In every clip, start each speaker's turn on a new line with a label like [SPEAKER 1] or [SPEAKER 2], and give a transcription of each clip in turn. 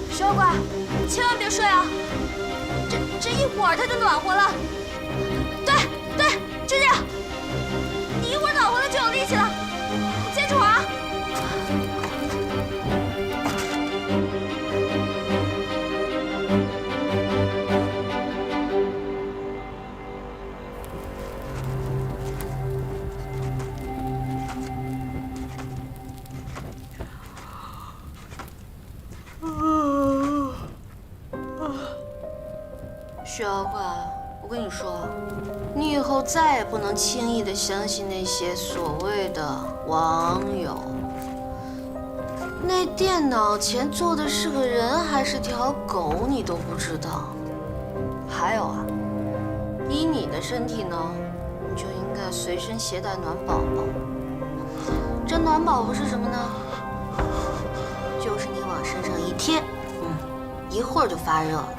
[SPEAKER 1] 小乖，千万别睡啊！这一会儿它就暖和了。对，就这样。你一会儿暖和了就有力气了，坚持会儿啊！小乖，我跟你说，你以后再也不能轻易的相信那些所谓的网友。那电脑前坐的是个人还是条狗，你都不知道。还有啊，以你的身体呢，你就应该随身携带暖宝宝。这暖宝宝是什么呢？就是你往身上一贴，一会儿就发热了。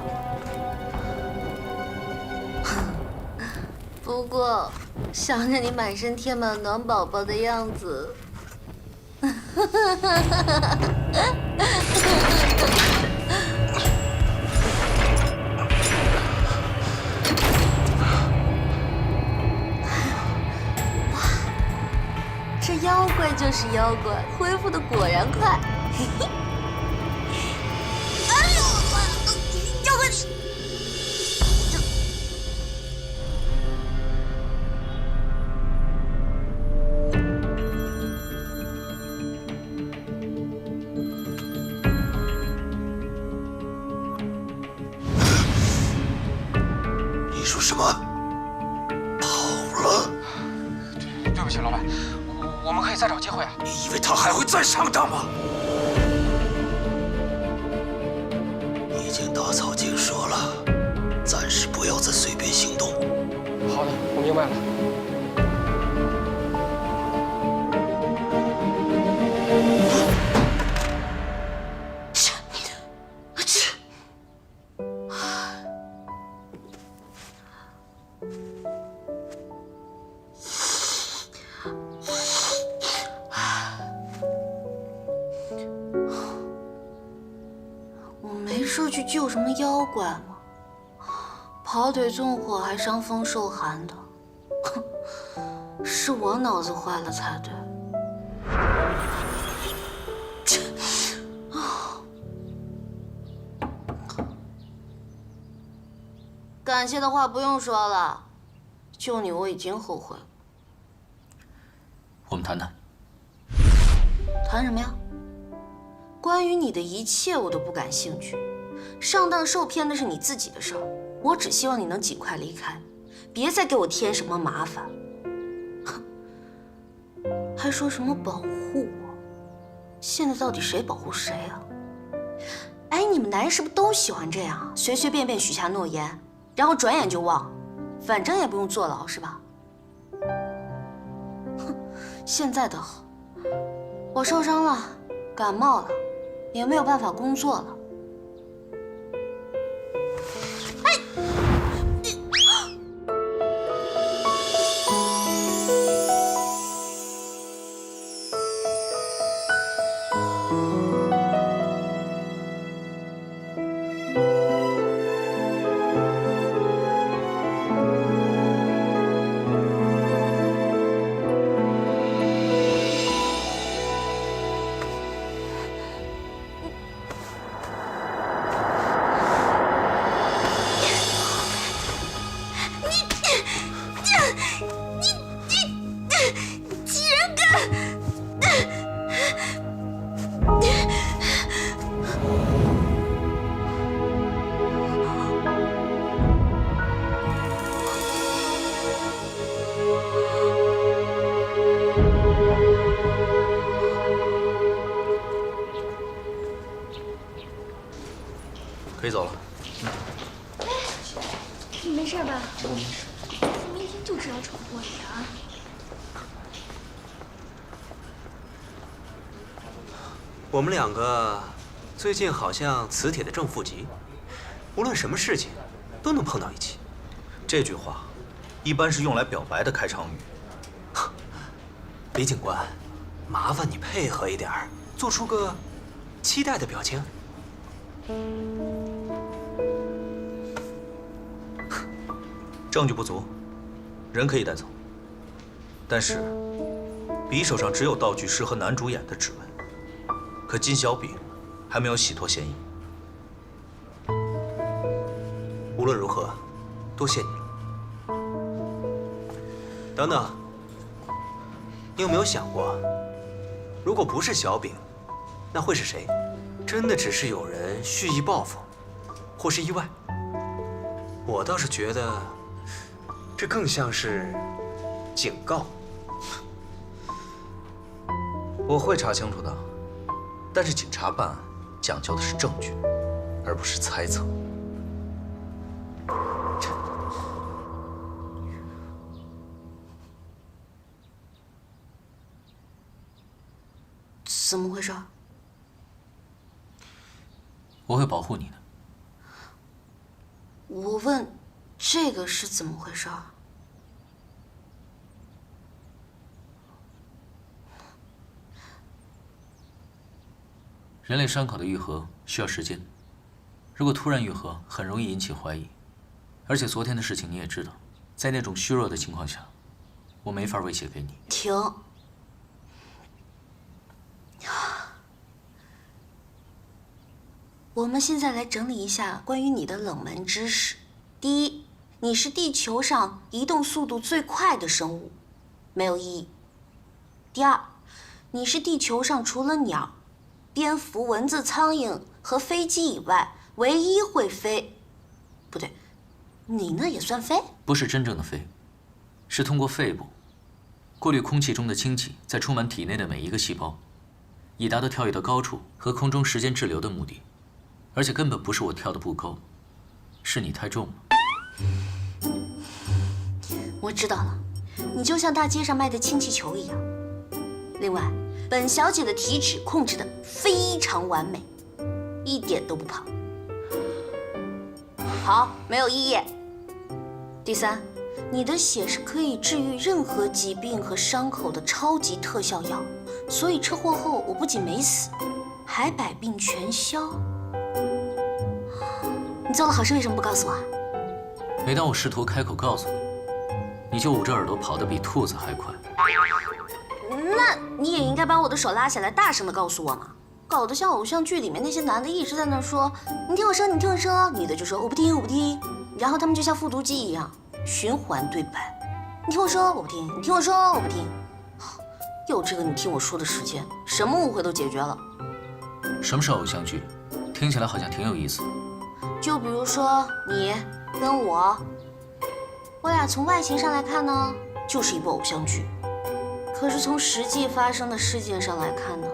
[SPEAKER 1] 不过，想着你满身贴满暖宝宝的样子，哇，这妖怪就是妖怪，恢复的果然快。嘿嘿。哎呦，妖怪你！
[SPEAKER 2] 说什么？跑了？
[SPEAKER 3] 对不起，老板，我们可以再找机会啊。
[SPEAKER 2] 你以为他还会再上当吗？已经打草惊蛇了，暂时不要再随便行动。
[SPEAKER 3] 好的，我明白了。
[SPEAKER 1] 说去救什么妖怪吗？跑腿纵火还伤风受寒的，哼，是我脑子坏了才对。感谢的话不用说了，救你我已经后悔了。
[SPEAKER 2] 我们谈谈。
[SPEAKER 1] 谈什么呀？关于你的一切我都不感兴趣。上当受骗那是你自己的事儿，我只希望你能尽快离开，别再给我添什么麻烦。哼，还说什么保护我，现在到底谁保护谁啊？哎，你们男人是不是都喜欢这样，随随便便许下诺言，然后转眼就忘，反正也不用坐牢，是吧？哼，现在倒好，我受伤了，感冒了，也没有办法工作了。
[SPEAKER 2] 可以走了。
[SPEAKER 4] 你没事吧？明天就知道闯祸里啊！我们两个最近好像磁铁的正负极，无论什么事情都能碰到一起。
[SPEAKER 2] 这句话一般是用来表白的开场语。
[SPEAKER 4] 李警官，麻烦你配合一点儿，做出个期待的表情。
[SPEAKER 2] 证据不足，人可以带走，但是匕首上只有道具师和男主演的指纹，可金小饼还没有洗脱嫌疑。
[SPEAKER 4] 无论如何，多谢你了。等等，你有没有想过，如果不是小饼，那会是谁？真的只是有人蓄意报复，或是意外？我倒是觉得，这更像是警告。
[SPEAKER 2] 我会查清楚的，但是警察办案讲究的是证据，而不是猜测。
[SPEAKER 1] 怎么回事？
[SPEAKER 2] 我会保护你的。
[SPEAKER 1] 我问，这个是怎么回事？
[SPEAKER 5] 人类伤口的愈合需要时间，如果突然愈合，很容易引起怀疑。而且昨天的事情你也知道，在那种虚弱的情况下，我没法威胁给你。
[SPEAKER 1] 停！我们现在来整理一下关于你的冷门知识。第一，你是地球上移动速度最快的生物，没有意义。第二，你是地球上除了鸟、蝙蝠、蚊子、苍蝇和飞机以外唯一会飞。不对，你那也算飞？
[SPEAKER 5] 不是真正的飞，是通过肺部过滤空气中的氢气，再充满体内的每一个细胞，以达到跳跃的高处和空中时间滞留的目的。而且根本不是我跳得不高，是你太重了。
[SPEAKER 1] 我知道了，你就像大街上卖的氢气球一样。另外，本小姐的体脂控制得非常完美，一点都不胖。好，没有异议。第三，你的血是可以治愈任何疾病和伤口的超级特效药，所以车祸后我不仅没死，还百病全消。你做了好事为什么不告诉我啊？
[SPEAKER 5] 每当我试图开口告诉你，你就捂着耳朵跑得比兔子还快。
[SPEAKER 1] 那你也应该把我的手拉下来，大声地告诉我嘛，搞得像偶像剧里面那些男的一直在那说你听我说，你听我说，女的就说我不听我不听，然后他们就像复读机一样循环对白，你听我说我不听，你听我说我不听。有这个你听我说的时间，什么误会都解决了。
[SPEAKER 5] 什么是偶像剧？听起来好像挺有意思。
[SPEAKER 1] 就比如说你跟我俩从外形上来看呢，就是一部偶像剧。可是从实际发生的事件上来看呢，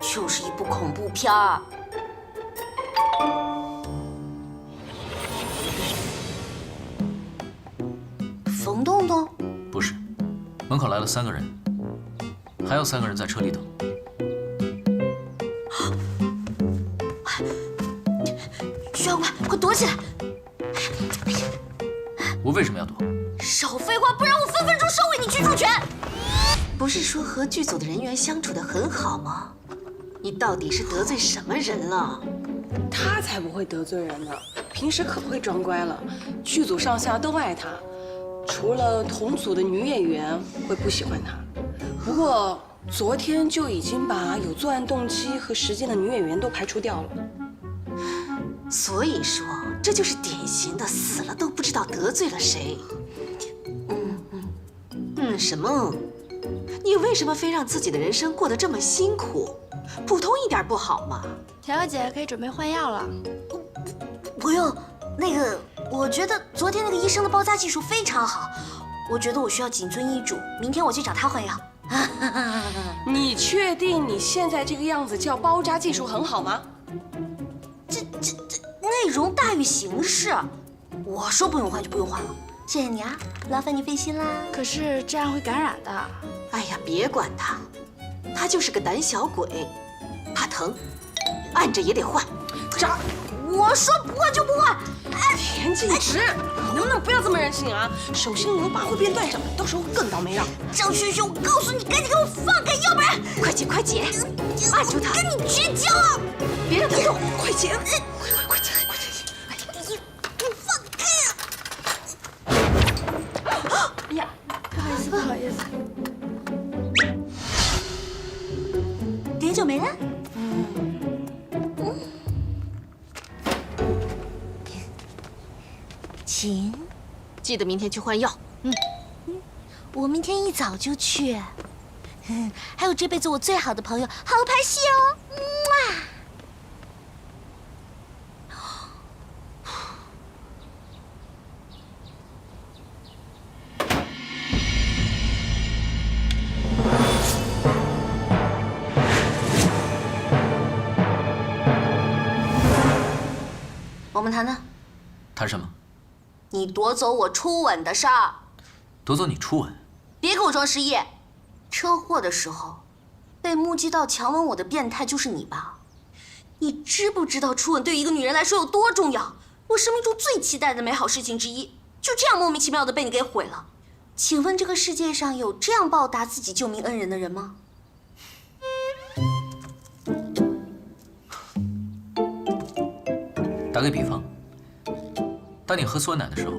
[SPEAKER 1] 就是一部恐怖片儿。冯洞洞？
[SPEAKER 5] 不是，门口来了3个人，还有3个人在车里等。
[SPEAKER 1] 徐小怪，快躲起来！
[SPEAKER 5] 我为什么要躲？
[SPEAKER 1] 少废话，不然我分分钟收回你居住权！
[SPEAKER 6] 不是说和剧组的人员相处得很好吗？你到底是得罪什么人了？
[SPEAKER 7] 他才不会得罪人呢，平时可会装乖了，剧组上下都爱他，除了同组的女演员会不喜欢他。不过昨天就已经把有作案动机和时间的女演员都排除掉了。
[SPEAKER 6] 所以说，这就是典型的死了都不知道得罪了谁。什么？你为什么非让自己的人生过得这么辛苦？普通一点不好吗？
[SPEAKER 8] 小小姐可以准备换药了。
[SPEAKER 1] 不用，我觉得昨天那个医生的包扎技术非常好，我觉得我需要谨遵医嘱，明天我去找他换药。
[SPEAKER 7] 你确定你现在这个样子叫包扎技术很好吗？
[SPEAKER 1] 这内容大于形式，我说不用换就不用换了。谢谢你啊，劳烦你费心啦。
[SPEAKER 8] 可是这样会感染的。
[SPEAKER 6] 哎呀，别管他，他就是个胆小鬼。怕疼，按着也得换。
[SPEAKER 7] 张，
[SPEAKER 1] 我说不换就不换。
[SPEAKER 7] 田静直，你能不能不要这么任性啊？手心留疤会变断手，到时候更倒霉了。
[SPEAKER 1] 张轩轩，我告诉你，赶紧给我放开，要不然
[SPEAKER 6] 快姐，快姐，按住他，
[SPEAKER 1] 跟你绝交啊！
[SPEAKER 6] 别让他动！
[SPEAKER 7] 快姐，
[SPEAKER 6] 快姐，快姐！
[SPEAKER 1] 你放开啊！
[SPEAKER 8] 哎呀，不好意思，不好意思。
[SPEAKER 1] 碘酒没了？请。
[SPEAKER 6] 记得明天去换药。
[SPEAKER 1] 我明天一早就去。还有这辈子我最好的朋友，好好拍戏哦。我们谈谈。
[SPEAKER 5] 谈什么？
[SPEAKER 1] 你夺走我初吻的事儿。
[SPEAKER 5] 夺走你初吻？
[SPEAKER 1] 别给我装失忆。车祸的时候，被目击到强吻我的变态就是你吧？你知不知道初吻对于一个女人来说有多重要？我生命中最期待的美好事情之一，就这样莫名其妙的被你给毁了。请问这个世界上有这样报答自己救命恩人的人吗？
[SPEAKER 5] 打个比方，当你喝酸奶的时候，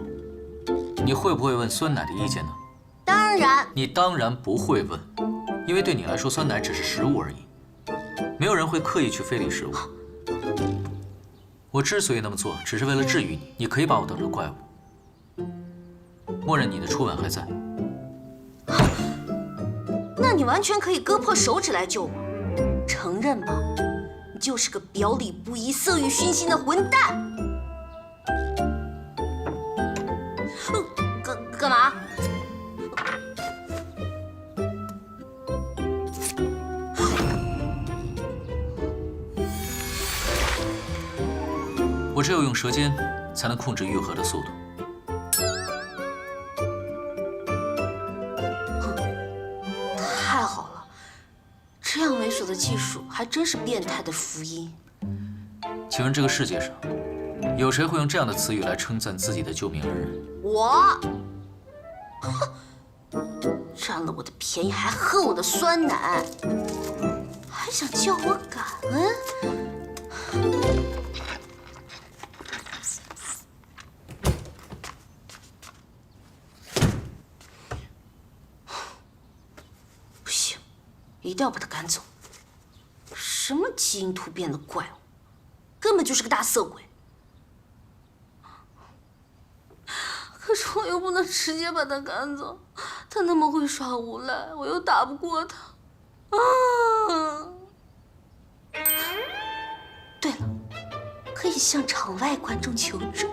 [SPEAKER 5] 你会不会问酸奶的意见呢？
[SPEAKER 1] 当然。
[SPEAKER 5] 你当然不会问，因为对你来说，酸奶只是食物而已，没有人会刻意去非礼食物。我之所以那么做，只是为了治愈你。你可以把我当成怪物，默认你的初吻还在。
[SPEAKER 1] 那你完全可以割破手指来救我，承认吧，你就是个表里不一、色欲熏心的混蛋。干嘛？
[SPEAKER 5] 我只有用舌尖才能控制愈合的速度。
[SPEAKER 1] 太好了，这样猥琐的技术还真是变态的福音。
[SPEAKER 5] 请问这个世界上，有谁会用这样的词语来称赞自己的救命恩人？
[SPEAKER 1] 我，占了我的便宜还喝我的酸奶，还想叫我感恩？不行，一定要把他赶走。什么基因突变的怪物，根本就是个大色鬼。可是我又不能直接把他赶走，他那么会耍无赖，我又打不过他。对了，可以向场外观众求助。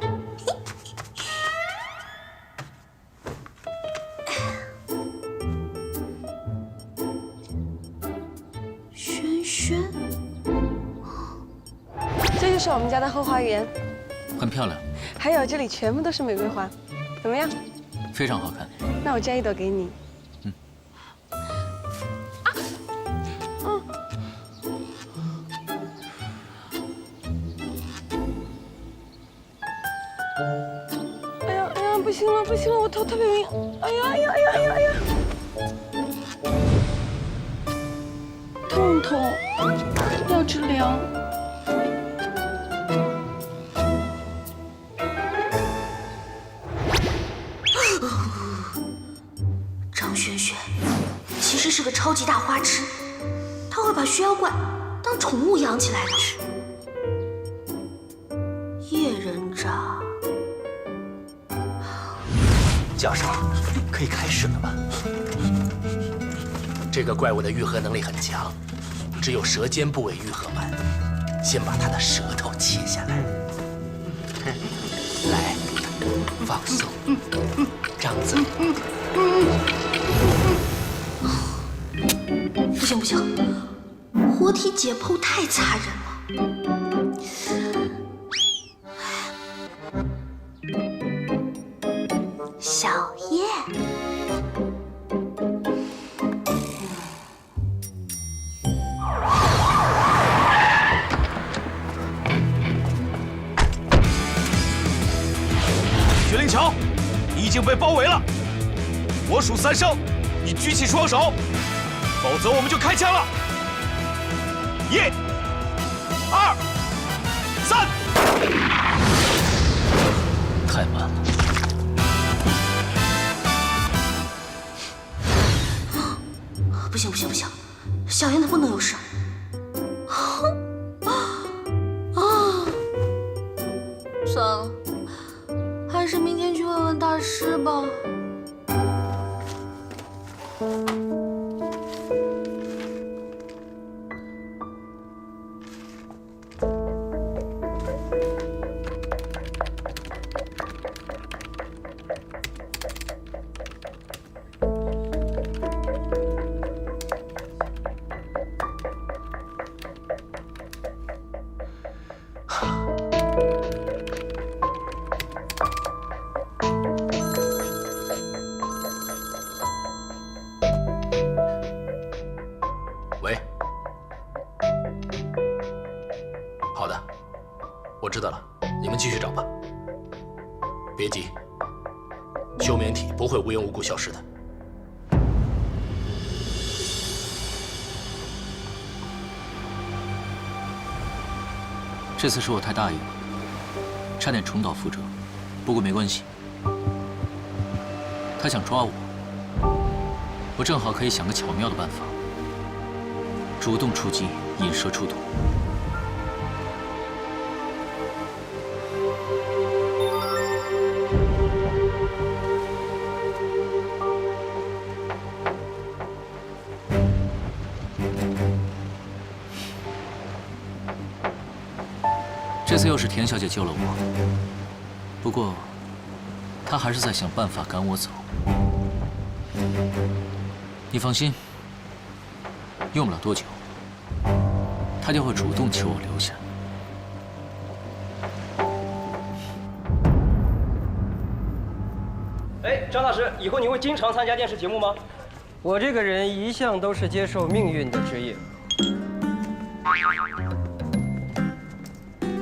[SPEAKER 1] 轩轩，
[SPEAKER 7] 这就是我们家的后花园，
[SPEAKER 5] 很漂亮，
[SPEAKER 7] 还有这里全部都是玫瑰花，怎么样？
[SPEAKER 5] 非常好看。
[SPEAKER 7] 那我摘一朵给你。哎呀哎呀，不行了不行了，我头特别晕。哎呀哎呀哎呀哎呀哎呀！痛痛，要治疗。
[SPEAKER 1] 张轩轩其实是个超级大花痴，他会把血妖怪当宠物养起来的。叶人渣，
[SPEAKER 9] 教授，可以开始了吗？这个怪物的愈合能力很强，只有舌尖部位愈合完。先把它的舌头切下来，来，放松，张嘴。
[SPEAKER 1] 不行不行，活体解剖太残忍了。小叶，
[SPEAKER 2] 你已经被包围了，我数3声，你举起双手，否则我们就开枪了。1、2、3。
[SPEAKER 5] 太慢了。
[SPEAKER 1] 不行不行不行，小燕她不能有事。算了，还是明天去问问大师吧。
[SPEAKER 9] 喂，好的，我知道了，你们继续找吧。别急，休眠体不会无缘无故消失的。
[SPEAKER 5] 这次是我太大意了，差点重蹈覆辙。不过没关系，他想抓我，我正好可以想个巧妙的办法，主动出击，引蛇出洞。这次又是田小姐救了我，不过她还是在想办法赶我走。你放心，用不了多久，她就会主动求我留下。
[SPEAKER 10] 哎，张大师，以后你会经常参加电视节目吗？
[SPEAKER 11] 我这个人一向都是接受命运的指引，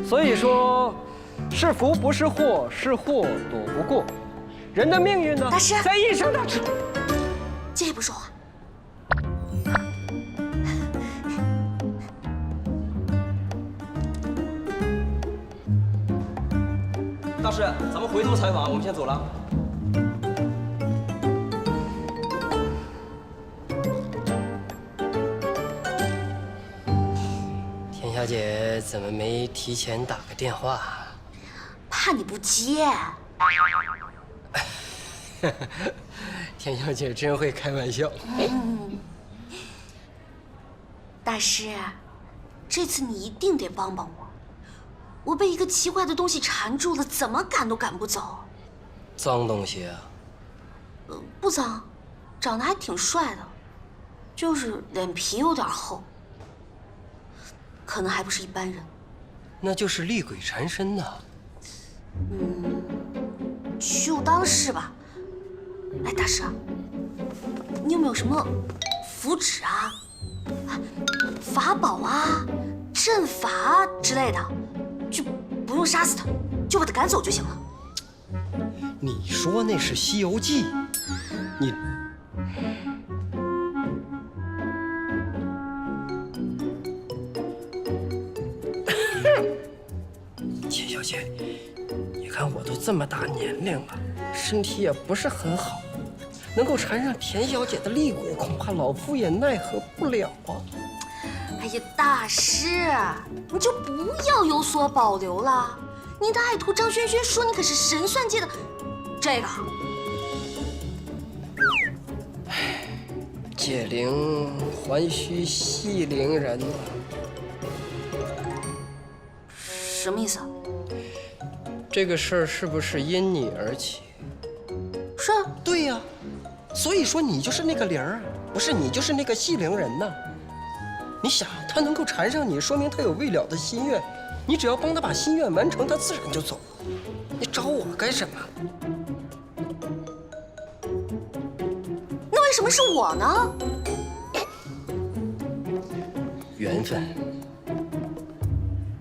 [SPEAKER 11] 所以说，是福不是祸，是祸躲不过。人的命运呢，
[SPEAKER 1] 大师，
[SPEAKER 11] 在一生当中。
[SPEAKER 1] 借不说话。
[SPEAKER 10] 大师，咱们回头采访，我们先走了。
[SPEAKER 11] 田小姐怎么没提前打个电话？
[SPEAKER 1] 怕你不接。
[SPEAKER 11] 田小姐真会开玩笑。
[SPEAKER 1] 大师，这次你一定得帮帮我，我被一个奇怪的东西缠住了，怎么赶都赶不走。
[SPEAKER 11] 脏东西啊？
[SPEAKER 1] 不脏，长得还挺帅的，就是脸皮有点厚，可能还不是一般人。
[SPEAKER 11] 那就是厉鬼缠身呐。
[SPEAKER 1] 就当是吧。哎，大师，你有没有什么符纸啊、法宝啊、阵法啊之类的？就不用杀死他，就把他赶走就行了。
[SPEAKER 11] 你说那是《西游记》，你田小姐，你看我都这么大年龄了，身体也不是很好，能够缠上田小姐的厉鬼，恐怕老夫也奈何不了啊。
[SPEAKER 1] 哎呀，大师，你就不要有所保留了。你的爱徒张轩轩说你可是神算界的这个。
[SPEAKER 11] 解铃还须系铃人啊。
[SPEAKER 1] 什么意思啊？
[SPEAKER 11] 这个事儿是不是因你而起？
[SPEAKER 1] 是啊。
[SPEAKER 11] 对呀，所以说你就是那个铃儿，不是你就是那个系铃人呐。你想，他能够缠上你，说明他有未了的心愿。你只要帮他把心愿完成，他自然就走。你找我干什么？
[SPEAKER 1] 那为什么是我呢？
[SPEAKER 11] 缘分。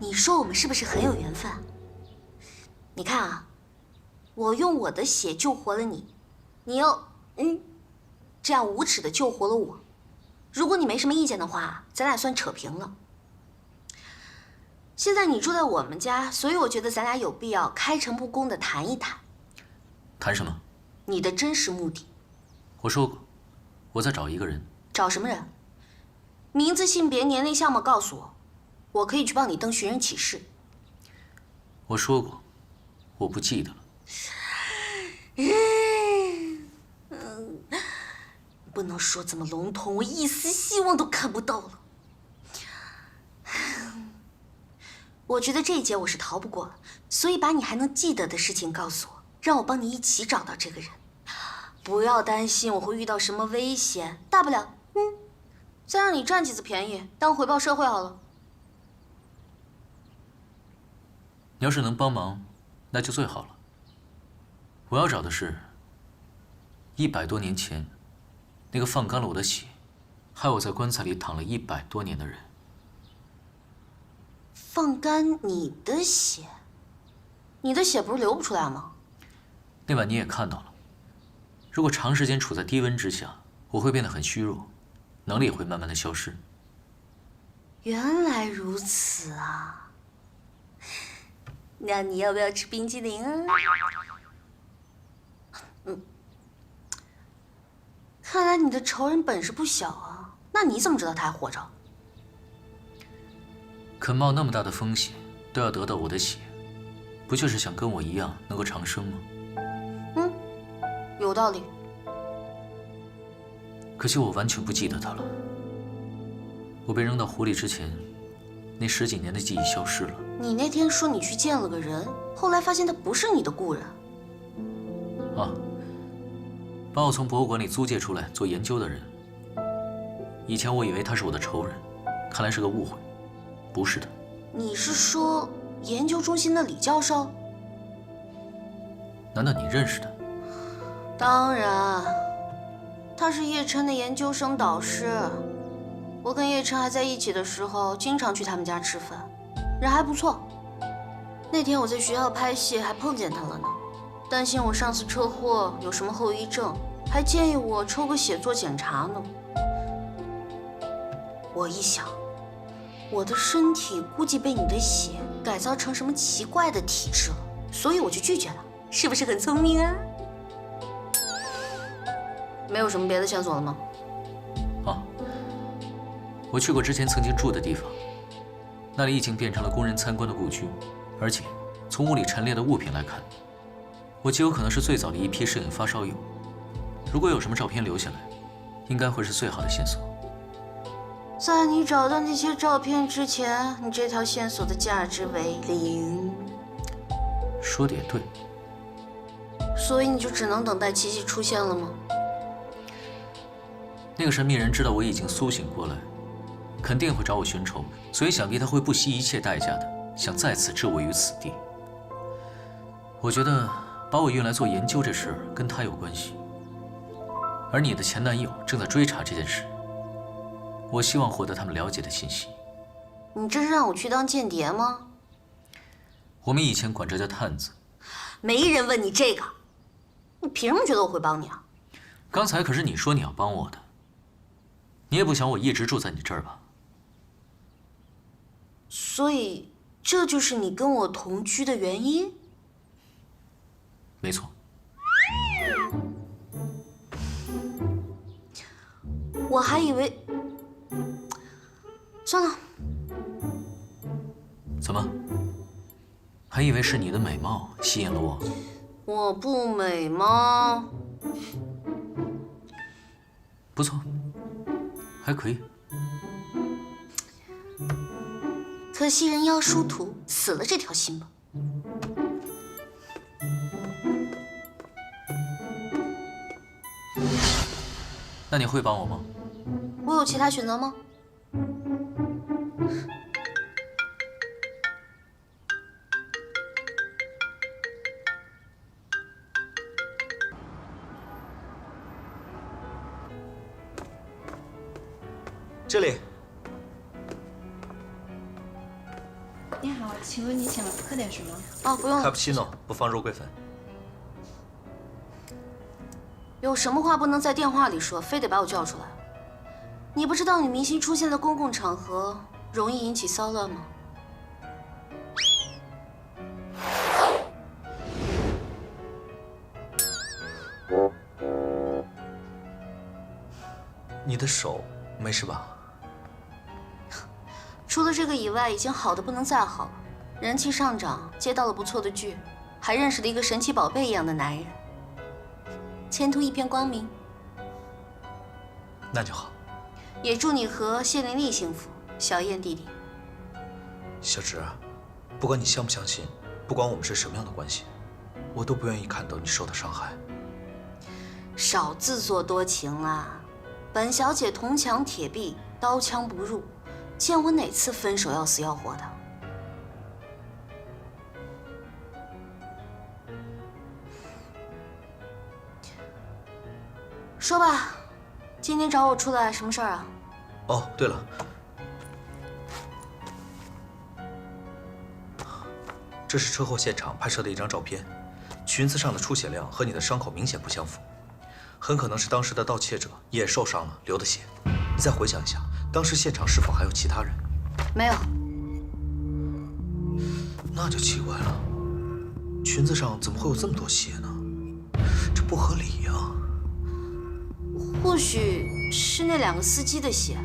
[SPEAKER 1] 你说我们是不是很有缘分？你看啊，我用我的血救活了你，你又这样无耻的救活了我。如果你没什么意见的话，咱俩算扯平了。现在你住在我们家，所以我觉得咱俩有必要开诚布公的谈一谈。
[SPEAKER 5] 谈什么？
[SPEAKER 1] 你的真实目的。
[SPEAKER 5] 我说过，我在找一个人。
[SPEAKER 1] 找什么人？名字、性别、年龄、相貌告诉我，我可以去帮你登寻人启事。
[SPEAKER 5] 我说过，我不记得了。
[SPEAKER 1] 不能说这么笼统，我一丝希望都看不到了。我觉得这一劫我是逃不过了，所以把你还能记得的事情告诉我，让我帮你一起找到这个人。不要担心我会遇到什么危险，大不了再让你占几次便宜，当回报社会好了。
[SPEAKER 5] 你要是能帮忙，那就最好了。我要找的是100多年前那个放干了我的血，害我在棺材里躺了100多年的人。
[SPEAKER 1] 放干你的血？你的血不是流不出来吗？
[SPEAKER 5] 那晚你也看到了，如果长时间处在低温之下，我会变得很虚弱，能力也会慢慢的消失。
[SPEAKER 1] 原来如此啊！那你要不要吃冰激凌啊？看来你的仇人本事不小啊。那你怎么知道他还活着？
[SPEAKER 5] 肯冒那么大的风险都要得到我的血，不就是想跟我一样能够长生吗？
[SPEAKER 1] 有道理。
[SPEAKER 5] 可惜我完全不记得他了。我被扔到湖里之前，那10几年的记忆消失了。
[SPEAKER 1] 你那天说你去见了个人，后来发现他不是你的故人。
[SPEAKER 5] 啊，把我从博物馆里租借出来做研究的人。以前我以为他是我的仇人，看来是个误会，不是的。
[SPEAKER 1] 你是说研究中心的李教授？
[SPEAKER 5] 难道你认识他？
[SPEAKER 1] 当然，他是叶琛的研究生导师。我跟叶琛还在一起的时候，经常去他们家吃饭，人还不错。那天我在学校拍戏，还碰见他了呢。担心我上次车祸有什么后遗症，还建议我抽个血做检查呢。我一想，我的身体估计被你的血改造成什么奇怪的体质了，所以我就拒绝了。是不是很聪明啊？没有什么别的线索了吗？
[SPEAKER 5] 啊，我去过之前曾经住的地方，那里已经变成了供人参观的故居，而且从屋里陈列的物品来看，我极有可能是最早的一批摄影发烧友。如果有什么照片留下来，应该会是最好的线索。
[SPEAKER 1] 在你找到那些照片之前，你这条线索的价值为0。
[SPEAKER 5] 说的也对。
[SPEAKER 1] 所以你就只能等待奇迹出现了吗？
[SPEAKER 5] 那个神秘人知道我已经苏醒过来，肯定会找我寻仇，所以想必他会不惜一切代价的想再次置我于死地。我觉得把我运来做研究这事跟他有关系，而你的前男友正在追查这件事。我希望获得他们了解的信息。
[SPEAKER 1] 你这是让我去当间谍吗？
[SPEAKER 5] 我们以前管这叫探子。
[SPEAKER 1] 没人问你这个，你凭什么觉得我会帮你啊？
[SPEAKER 5] 刚才可是你说你要帮我的，你也不想我一直住在你这儿吧？
[SPEAKER 1] 所以这就是你跟我同居的原因？
[SPEAKER 5] 没错。
[SPEAKER 1] 我还以为……算了。
[SPEAKER 5] 怎么？还以为是你的美貌吸引了我？
[SPEAKER 1] 我不美吗？
[SPEAKER 5] 不错，还可以。
[SPEAKER 1] 可惜人妖殊途，死了这条心吧。
[SPEAKER 5] 那你会帮我吗？
[SPEAKER 1] 我有其他选择吗？
[SPEAKER 2] 这里。
[SPEAKER 8] 你好，请问你想喝点什么？
[SPEAKER 1] 哦，不用了。
[SPEAKER 2] 卡布奇诺，不放肉桂粉。
[SPEAKER 1] 有什么话不能在电话里说，非得把我叫出来？你不知道女明星出现在公共场合容易引起骚乱吗？
[SPEAKER 2] 你的手没事吧？
[SPEAKER 1] 除了这个以外，已经好的不能再好了，人气上涨，接到了不错的剧，还认识了一个神奇宝贝一样的男人，前途一片光明。
[SPEAKER 2] 那就好。
[SPEAKER 1] 也祝你和谢玲丽幸福，小燕弟弟。
[SPEAKER 2] 小芷，不管你相不相信，不管我们是什么样的关系，我都不愿意看到你受到伤害。
[SPEAKER 1] 少自作多情啦！本小姐铜墙铁壁，刀枪不入，见我哪次分手要死要活的？说吧，今天找我出来什么事儿啊？
[SPEAKER 2] 哦，对了，这是车祸现场拍摄的一张照片，裙子上的出血量和你的伤口明显不相符，很可能是当时的盗窃者也受伤了流的血。你再回想一下，当时现场是否还有其他人？
[SPEAKER 1] 没有。
[SPEAKER 2] 那就奇怪了，裙子上怎么会有这么多血呢？这不合理呀。
[SPEAKER 1] 或许是那2个司机的血，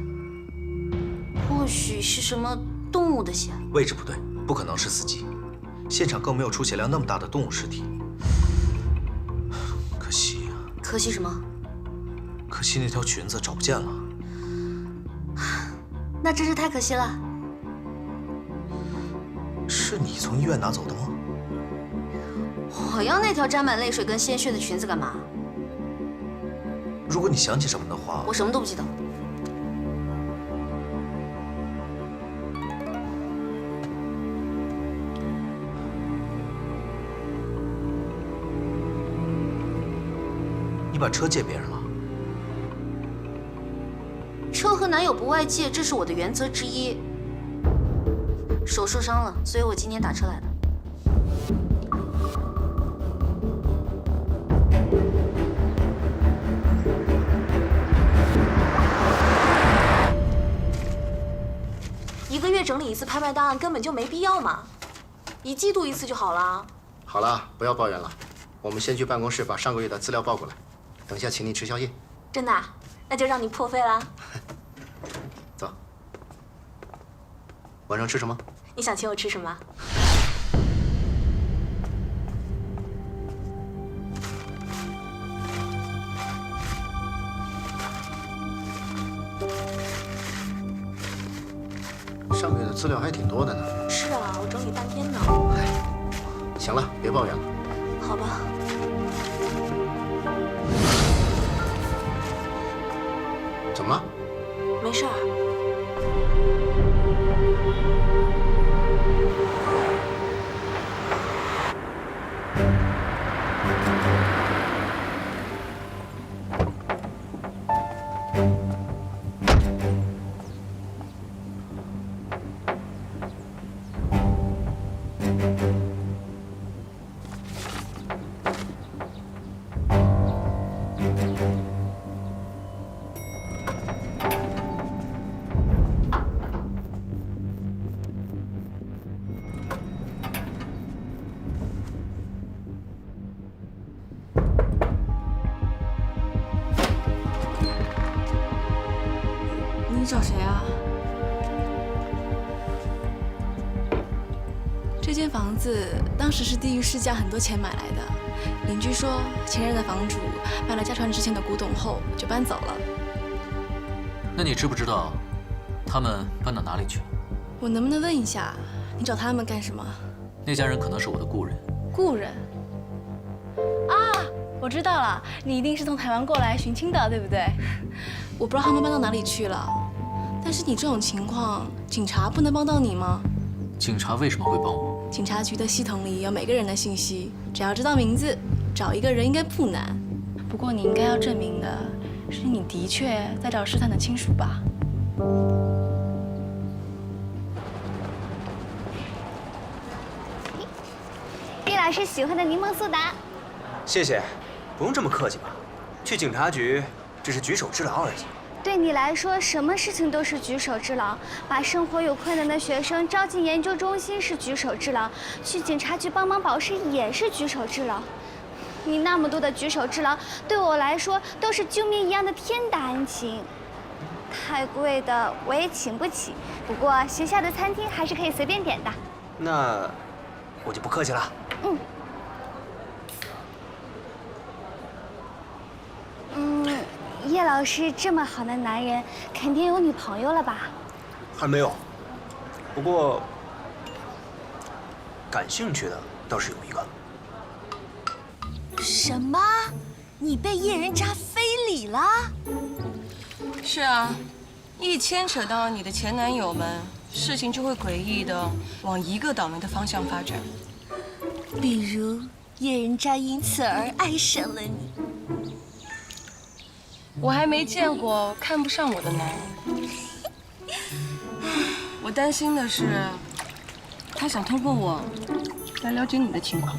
[SPEAKER 1] 或许是什么动物的血。
[SPEAKER 2] 位置不对，不可能是司机。现场更没有出血量那么大的动物尸体。可惜呀。
[SPEAKER 1] 可惜什么？
[SPEAKER 2] 可惜那条裙子找不见了。
[SPEAKER 1] 那真是太可惜了。
[SPEAKER 2] 是你从医院拿走的吗？
[SPEAKER 1] 我要那条沾满泪水跟鲜血的裙子干嘛？
[SPEAKER 2] 如果你想起什么的话，
[SPEAKER 1] 我什么都不记得。
[SPEAKER 2] 你把车借别人了？
[SPEAKER 1] 车和男友不外借，这是我的原则之一。手受伤了，所以我今天打车来的。1个月整理一次拍卖档案根本就没必要嘛，1季度1次就好了。
[SPEAKER 3] 好了，不要抱怨了，我们先去办公室把上个月的资料报过来，等下请你吃宵夜。
[SPEAKER 1] 真的？那就让你破费了。
[SPEAKER 3] 走。晚上吃什么？
[SPEAKER 1] 你想请我吃什么？
[SPEAKER 3] 上个月的资料还挺多的呢。
[SPEAKER 1] 是啊，我整理半天呢。
[SPEAKER 3] 行了，别抱怨了。
[SPEAKER 1] 好吧。
[SPEAKER 3] 怎么了？
[SPEAKER 1] 没事儿。
[SPEAKER 8] 你找谁啊？这间房子当时是低于市价很多钱买来的，邻居说前任的房主卖了家传之前的古董后就搬走了。
[SPEAKER 5] 那你知不知道他们搬到哪里去了？
[SPEAKER 8] 我能不能问一下，你找他们干什么？
[SPEAKER 5] 那家人可能是我的故人。
[SPEAKER 8] 故人？啊，我知道了，你一定是从台湾过来寻亲的，对不对？我不知道他们搬到哪里去了，但是你这种情况，警察不能帮到你吗？
[SPEAKER 5] 警察为什么会帮我？
[SPEAKER 8] 警察局的系统里有每个人的信息，只要知道名字，找一个人应该不难。不过你应该要证明的是，你的确在找试探的亲属吧？
[SPEAKER 12] 厉老师喜欢的柠檬苏打。
[SPEAKER 4] 谢谢，不用这么客气吧？去警察局只是举手之劳而已。
[SPEAKER 12] 对你来说，什么事情都是举手之劳。把生活有困难的学生招进研究中心是举手之劳，去警察局帮忙保释也是举手之劳。你那么多的举手之劳，对我来说都是救命一样的天大恩情。太贵的我也请不起，不过学校的餐厅还是可以随便点的。
[SPEAKER 4] 那我就不客气了。
[SPEAKER 12] 叶老师这么好的男人，肯定有女朋友了吧？
[SPEAKER 4] 还没有，不过感兴趣的倒是有一个。
[SPEAKER 1] 什么？你被叶人渣非礼了？
[SPEAKER 7] 是啊，一牵扯到你的前男友们，事情就会诡异的往一个倒霉的方向发展。
[SPEAKER 1] 比如叶人渣因此而爱上了你。
[SPEAKER 7] 我还没见过看不上我的男人。我担心的是，他想通过我来了解你的情况。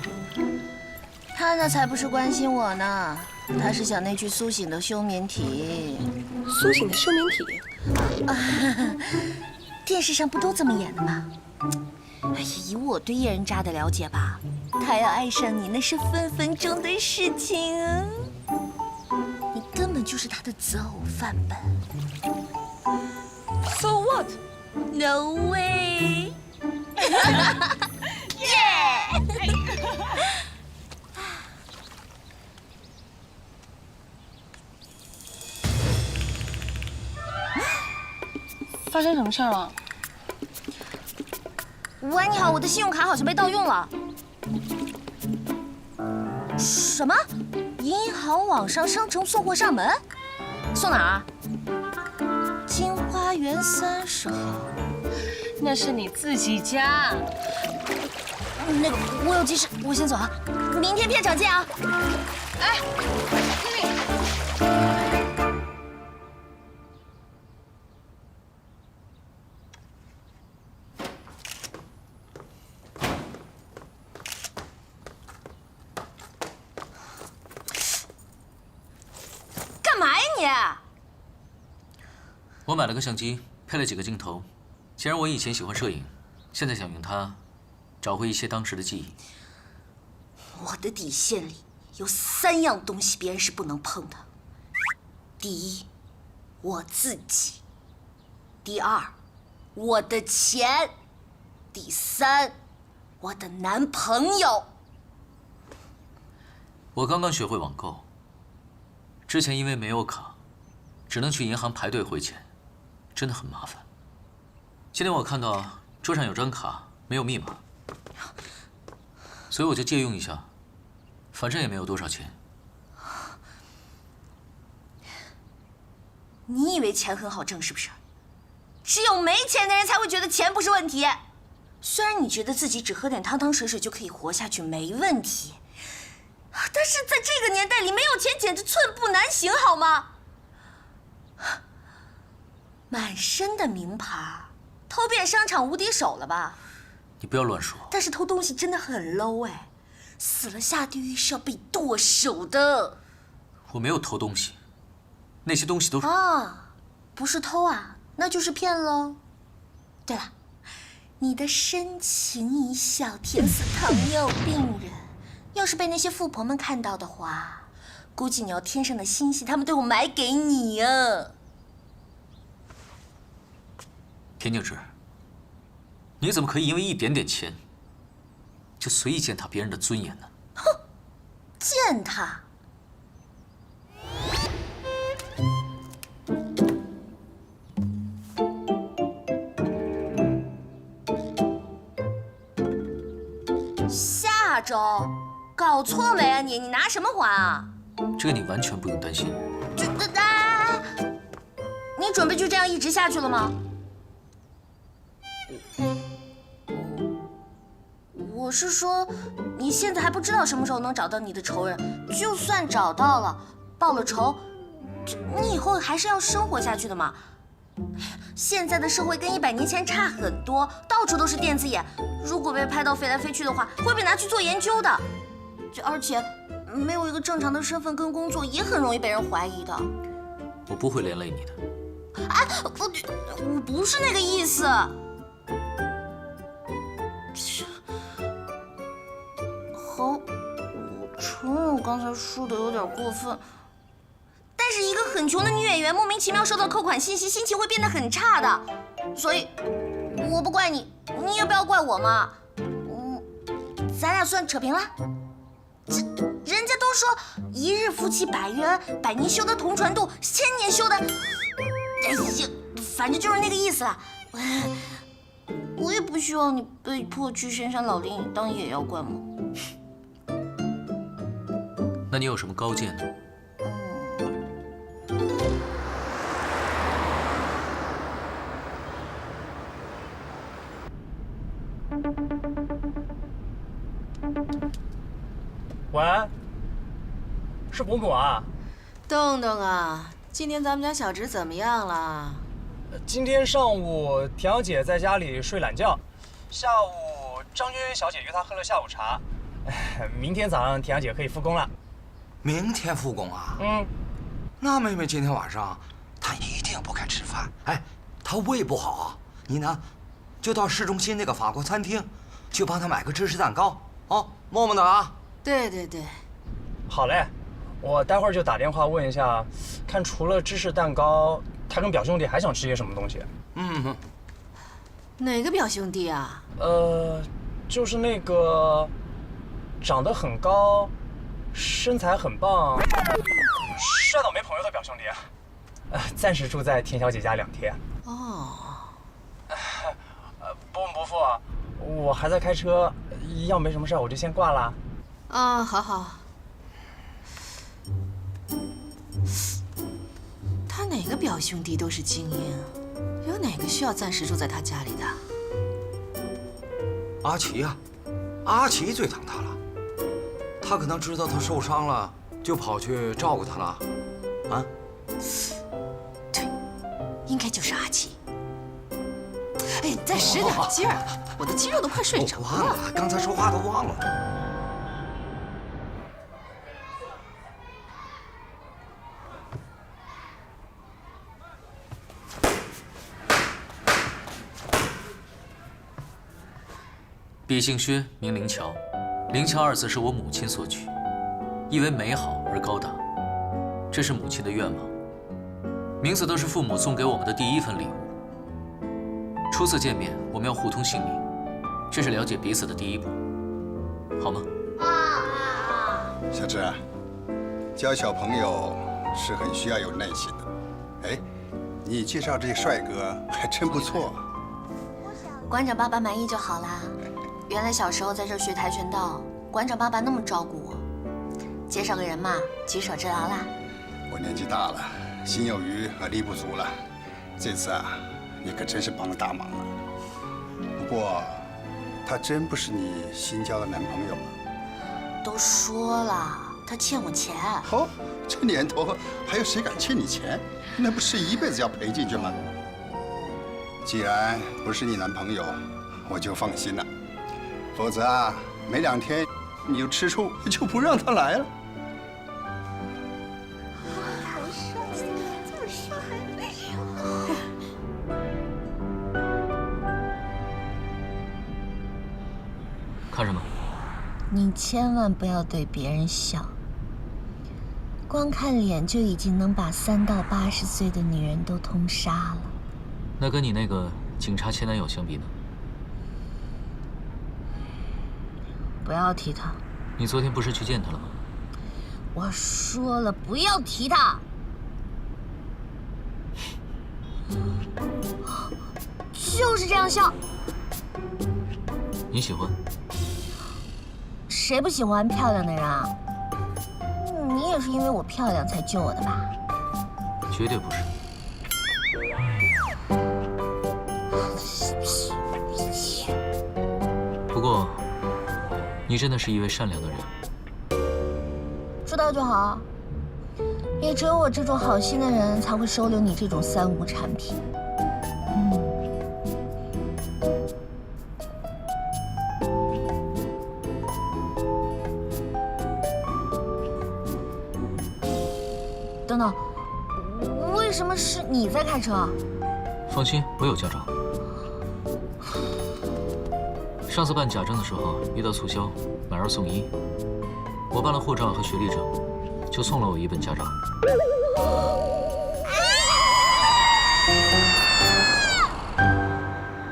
[SPEAKER 1] 他那才不是关心我呢，他是想那具苏醒的休眠体。
[SPEAKER 7] 苏醒的休眠体？
[SPEAKER 1] 电视上不都这么演的吗？哎呀，以我对叶人渣的了解吧，他要爱上你那是分分钟的事情啊！你根本就是他的择偶范本。
[SPEAKER 7] So what?
[SPEAKER 1] No way! 耶！
[SPEAKER 7] 发生什么事儿了？
[SPEAKER 1] 喂，你好，我的信用卡好像被盗用了。什么？银行网上商城送货上门？送哪儿？金花园30号。
[SPEAKER 7] 那是你自己家。
[SPEAKER 1] 那个，我有急事，我先走啊。明天片场见啊。
[SPEAKER 7] 哎，
[SPEAKER 1] 干嘛呀你？
[SPEAKER 5] 我买了个相机，配了几个镜头。既然我以前喜欢摄影，现在想用它找回一些当时的记忆。
[SPEAKER 1] 我的底线里有3样东西别人是不能碰的。第一，我自己；第二，我的钱；第三，我的男朋友。
[SPEAKER 5] 我刚刚学会网购，之前因为没有卡，只能去银行排队汇钱，真的很麻烦。今天我看到桌上有张卡，没有密码，所以我就借用一下，反正也没有多少钱。
[SPEAKER 1] 你以为钱很好挣是不是？只有没钱的人才会觉得钱不是问题。虽然你觉得自己只喝点汤汤水水就可以活下去没问题，但是在这个年代里，没有钱简直寸步难行，好吗？满身的名牌，偷遍商场无敌手了吧？
[SPEAKER 5] 你不要乱说。
[SPEAKER 1] 但是偷东西真的很 low 哎，死了下地狱是要被剁手的。
[SPEAKER 5] 我没有偷东西，那些东西都是……
[SPEAKER 1] 啊，不是偷啊，那就是骗喽。对了，你的深情一笑甜死糖尿病人，要是被那些富婆们看到的话，估计你要天上的星星他们都会买给你啊。
[SPEAKER 5] 田静之，你怎么可以因为一点点钱，就随意践踏别人的尊严呢？
[SPEAKER 1] 哼，践踏！下周搞错没啊你？你拿什么还啊？
[SPEAKER 5] 这个你完全不用担心。
[SPEAKER 1] 你准备就这样一直下去了吗？我是说，你现在还不知道什么时候能找到你的仇人，就算找到了，报了仇，你以后还是要生活下去的嘛。现在的社会跟100年前差很多，到处都是电子眼，如果被拍到飞来飞去的话，会被拿去做研究的。而且没有一个正常的身份跟工作，也很容易被人怀疑的。
[SPEAKER 5] 我不会连累你的。
[SPEAKER 1] 哎，我不是那个意思。好，我承认我刚才说的有点过分。但是一个很穷的女演员莫名其妙收到扣款信息，心情会变得很差的。所以，我不怪你，你也不要怪我嘛。咱俩算扯平了。人家都说一日夫妻百日恩，百年修得同船渡，千年修得……哎呀，反正就是那个意思啦。我也不希望你被迫去深山老林当野妖怪嘛。
[SPEAKER 5] 那你有什么高见呢？
[SPEAKER 10] 喂，是伯母啊？
[SPEAKER 6] 邓邓啊，今天咱们家小侄怎么样了？
[SPEAKER 10] 今天上午田小姐在家里睡懒觉，下午张娟娟小姐约她喝了下午茶。明天早上田小姐可以复工了。
[SPEAKER 13] 明天复工啊？那妹妹今天晚上她一定不该吃饭。哎，她胃不好啊，你呢，就到市中心那个法国餐厅，去帮她买个芝士蛋糕哦，默默的啊。
[SPEAKER 6] 对对对，
[SPEAKER 10] 好嘞，我待会儿就打电话问一下，看除了芝士蛋糕，他跟表兄弟还想吃些什么东西。
[SPEAKER 6] 哪个表兄弟啊？
[SPEAKER 10] 就是那个长得很高，身材很棒，帅到没朋友的表兄弟啊。暂时住在田小姐家2天。
[SPEAKER 6] 哦。
[SPEAKER 10] 伯母伯父，我还在开车，要没什么事我就先挂了。
[SPEAKER 6] 啊，好好。他哪个表兄弟都是精英，有哪个需要暂时住在他家里的？
[SPEAKER 13] 阿奇呀，阿奇最疼他了，他可能知道他受伤了，就跑去照顾他了，啊？
[SPEAKER 6] 对，应该就是阿奇。哎，再使点劲儿，我的肌肉都快睡着了。
[SPEAKER 13] 忘了，刚才说话都忘了。
[SPEAKER 5] 笔姓薛，名灵乔，灵乔2字是我母亲所取，意为美好而高大，这是母亲的愿望。名字都是父母送给我们的第一份礼物。初次见面，我们要互通姓名，这是了解彼此的第一步，好吗？
[SPEAKER 14] 小芝，交小朋友是很需要有耐心的。哎，你介绍这些帅哥还真不错。
[SPEAKER 1] 馆长爸爸满意就好啦。原来小时候在这学跆拳道，馆长爸爸那么照顾我。介绍个人嘛，举手之劳啦。
[SPEAKER 14] 我年纪大了，心有余而力不足了。这次啊，你可真是帮了大忙了。不过，他真不是你新交的男朋友吗？
[SPEAKER 1] 都说了，他欠我钱。
[SPEAKER 14] 哦，这年头还有谁敢欠你钱？那不是一辈子要赔进去吗？既然不是你男朋友，我就放心了。否则啊，没2天你就吃醋，就不让他来了。
[SPEAKER 5] 看什么？
[SPEAKER 1] 你千万不要对别人笑，光看脸就已经能把3到80岁的女人都通杀了。
[SPEAKER 5] 那跟你那个警察前男友相比呢？
[SPEAKER 1] 不要提他。
[SPEAKER 5] 你昨天不是去见他了吗？
[SPEAKER 1] 我说了不要提他。就是这样笑。
[SPEAKER 5] 你喜欢？
[SPEAKER 1] 谁不喜欢漂亮的人啊？你也是因为我漂亮才救我的吧？
[SPEAKER 5] 绝对不是。不过，你真的是一位善良的人。
[SPEAKER 1] 知道就好。也只有我这种好心的人才会收留你这种3无产品。等等，为什么是你在开车？
[SPEAKER 5] 放心，我有驾照。上次办假证的时候遇到促销，买2送1，我办了护照和学历证，就送了我1本驾照。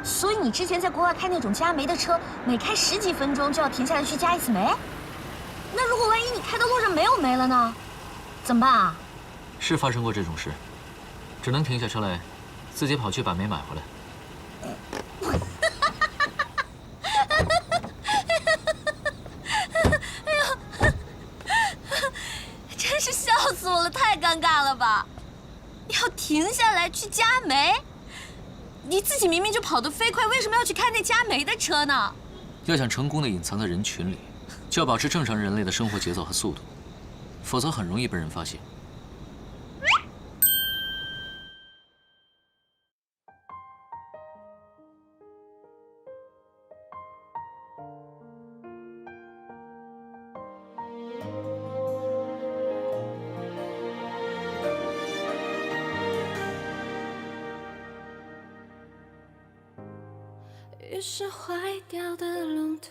[SPEAKER 1] 所以你之前在国外开那种加煤的车，每开10几分钟就要停下来去加1次煤？那如果万一你开到路上没有煤了呢？怎么办啊？
[SPEAKER 5] 是发生过这种事，只能停下车来，自己跑去把煤买回来。
[SPEAKER 1] 真是笑死我了，太尴尬了吧！要停下来去加煤，你自己明明就跑得飞快，为什么要去开那加煤的车呢？
[SPEAKER 5] 要想成功的隐藏在人群里，就要保持正常人类的生活节奏和速度，否则很容易被人发现。
[SPEAKER 15] 于是坏掉的龙头，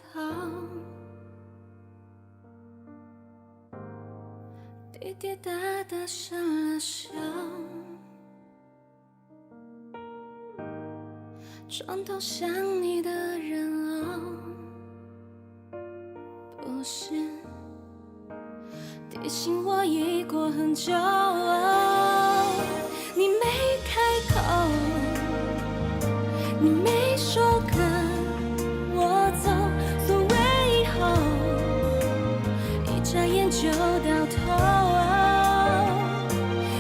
[SPEAKER 15] 滴滴答答生了锈，床头想你的人偶，不是提醒我已过很久，你没开口，你没说跟我走，所谓以后，一眨眼就到头。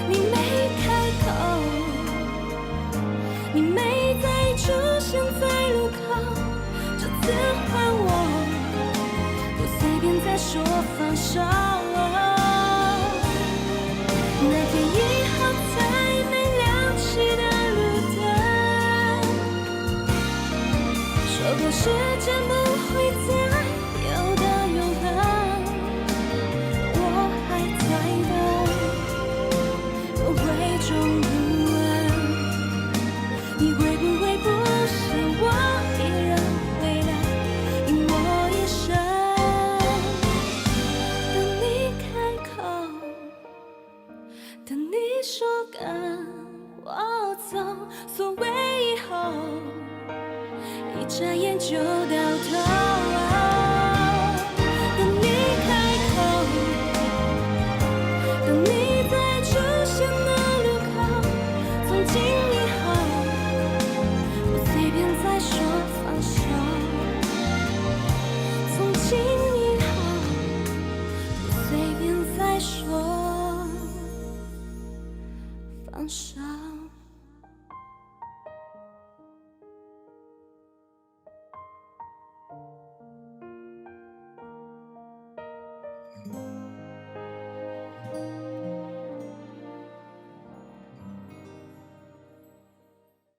[SPEAKER 15] 你没开口，你没再出现在路口，这次换我，不随便再说放手。那天以后再没亮起的路灯，说过时间不会再有的永恒，我还在等，会终不问，你会不会不是我一人回来，因我一生等你开口，等你说跟我走，所谓以后，一眨眼就到头。